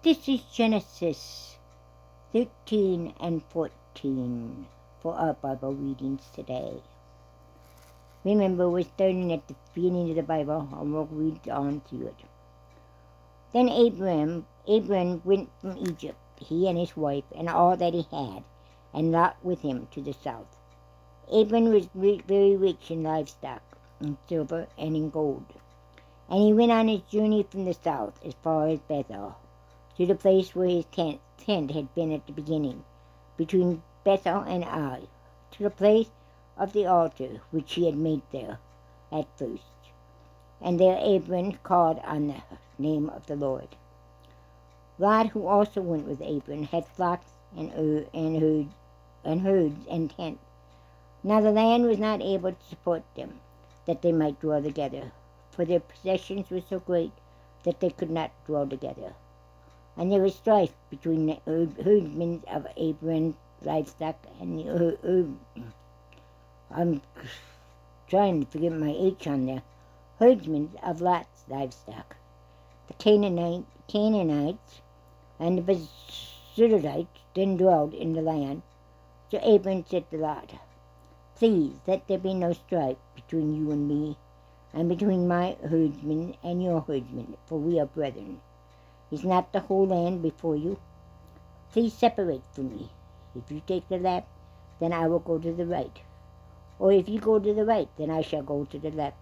This is Genesis 13 and 14 for our Bible readings today. Remember, we're starting at the beginning of the Bible and we'll read on through it. Then Abram went from Egypt, he and his wife and all that he had, and Lot with him to the south. Abram was very rich in livestock, in silver and in gold. And he went on his journey from the south as far as Bethel, to the place where his tent had been at the beginning, between Bethel and Ai, to the place of the altar which he had made there at first. And there Abram called on the name of the Lord. Lot, who also went with Abram, had flocks and herds and tents. Now the land was not able to support them, that they might dwell together, for their possessions were so great that they could not dwell together. And there was strife between the herdsmen of Abram's livestock and the I'm trying to forget my H on there. Herdsmen of Lot's livestock. The Canaanites and the Perizzites then dwelled in the land. So Abram said to Lot, "Please let there be no strife between you and me, and between my herdsmen and your herdsmen, for we are brethren. Is not the whole land before you? Please separate from me. If you take the left, then I will go to the right. Or if you go to the right, then I shall go to the left."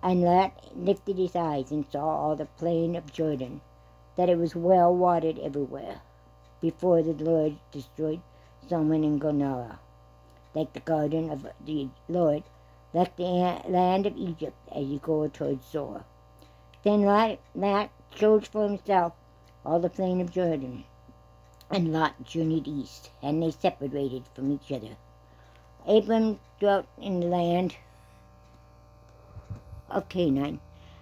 And Lot lifted his eyes and saw all the plain of Jordan, that it was well watered everywhere, before the Lord destroyed Sodom and Gomorrah, like the garden of the Lord, like the land of Egypt as you go towards Zoar. Then Lot chose for himself all the plain of Jordan, and Lot journeyed east, and they separated from each other. Abram dwelt in the land of Canaan,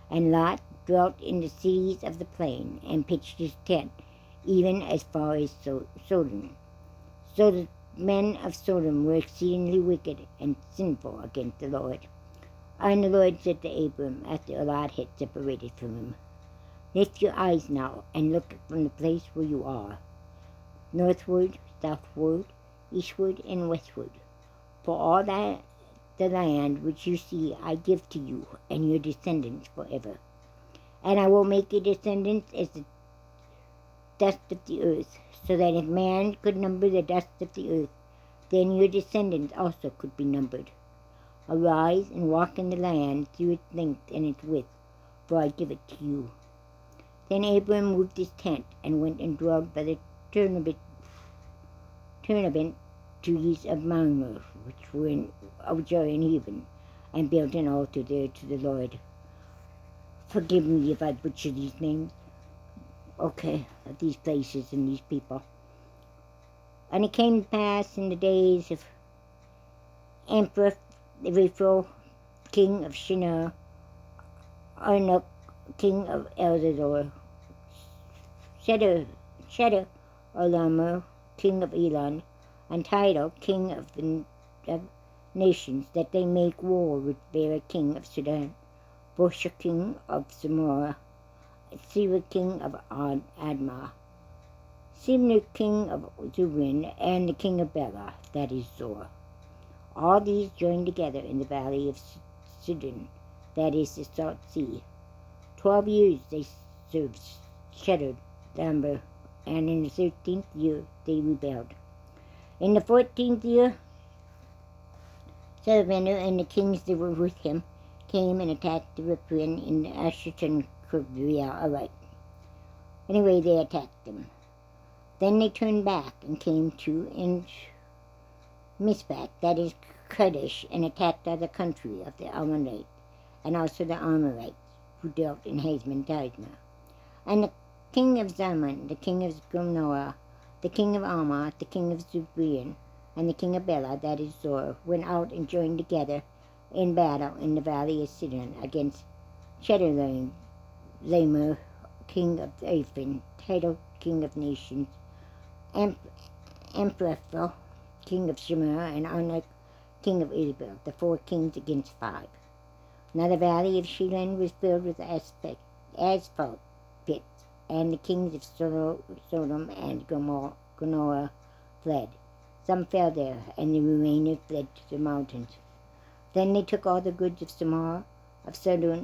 and Lot dwelt in the cities of the plain, and pitched his tent, even as far as Sodom. So the men of Sodom were exceedingly wicked and sinful against the Lord. And the Lord said to Abram, after Lot had separated from him, "Lift your eyes now, and look from the place where you are, northward, southward, eastward, and westward. For all that the land which you see I give to you and your descendants forever. And I will make your descendants as the dust of the earth, so that if man could number the dust of the earth, then your descendants also could be numbered. Arise and walk in the land through its length and its width, for I give it to you." Then Abram moved his tent and went and dwelled by the terebinth trees of Mamre, which are in Hebron, and built an altar there to the Lord. Forgive me if I butcher these names. Okay, of these places and these people. And it came to pass in the days of Amraphel, king of Shinar, Arnoch, king of Elzazor, Chedorlaomer, king of Elon, and Tidal, king of the nations, that they make war with Bera, king of Sudan, Bosha, king of Samora, Seba, king of Admah, Simner, king of Zubrin, and the king of Bela, that is Zor. All these joined together in the valley of Sidon, that is the Salt Sea. 12 years they served Chedorlaomer, and in the 13th year they rebelled. In the 14th year, Shalmaneser and the kings that were with him came and attacked the Rephaim in the Ashton Kriviah. Anyway, they attacked them. Then they turned back and came to Mizpah, that is Kadesh, and attacked all the country of the Ammonites, and also the Amorites, who dwelt in Hazmon Tamar. And the king of Zaman, the king of Gomorrah, the king of Almah, the king of Zubrin, and the king of Bela, that is Zor, went out and joined together in battle in the valley of Sidon against Chedorlaomer, king of Ephraim, Tidal, king of nations, Amraphel, king of Shinar, and Arnoch, king of Israel, the 4 kings against 5. Now the valley of Shiloh was filled with asphalt pits, and the kings of Sodom and Gomorrah fled. Some fell there, and the remainder fled to the mountains. Then they took all the goods of Sodom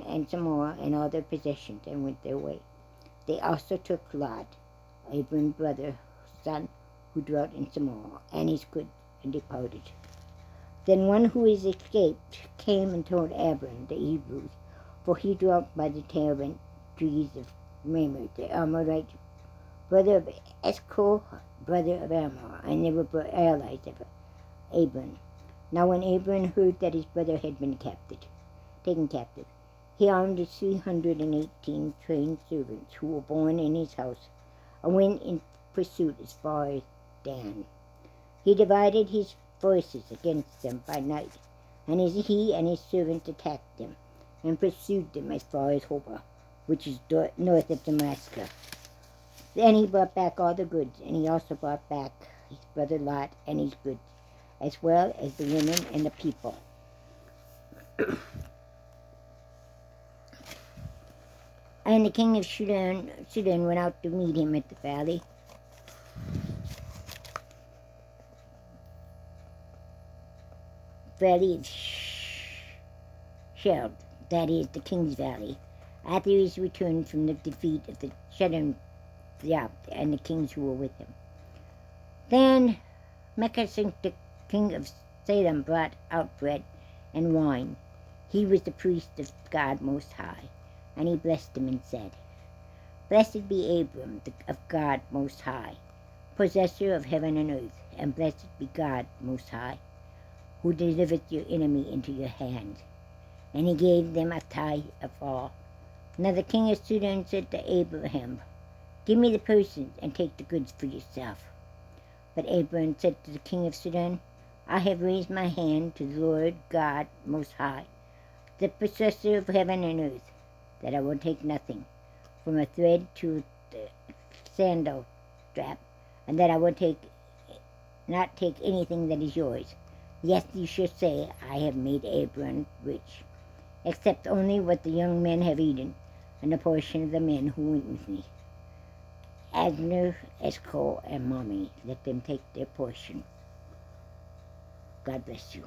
and Gomorrah, and all their possessions, and went their way. They also took Lot, Abram's brother's son, who dwelt in Sodom, and his goods, and departed. Then one who is escaped came and told Abram the Hebrews, for he dwelt by the terebinth trees of Mamre, the Amorite, brother of Eshcol, brother of Ammon, and they were allies of Abram. Now when Abram heard that his brother had been taken captive, he armed his 318 trained servants who were born in his house, and went in pursuit as far as Dan. He divided his forces against them by night, and he and his servants attacked them, and pursued them as far as Hobah, which is north of Damascus. Then he brought back all the goods, and he also brought back his brother Lot and his goods, as well as the women and the people. And the king of Sidon went out to meet him at the valley of Sheld, that is, the king's valley, after he returned from the defeat of the Shedon and the kings who were with him. Then Melchizedek, the king of Salem, brought out bread and wine. He was the priest of God Most High, and he blessed him and said, Blessed be Abram of God Most High, possessor of heaven and earth, and blessed be God Most High, who delivered your enemy into your hand. And he gave them a tithe of all. Now the king of Sidon said to Abraham, Give me the persons, and take the goods for yourself. But Abraham said to the king of Sidon, I have raised my hand to the Lord God Most High, the possessor of heaven and earth, that I will take nothing, from a thread to the sandal strap, and that I will not take anything that is yours. Yes, you shall say, I have made Abram rich, except only what the young men have eaten, and the portion of the men who went with me. Abner, Eshcol, and Mamre, let them take their portion. God bless you.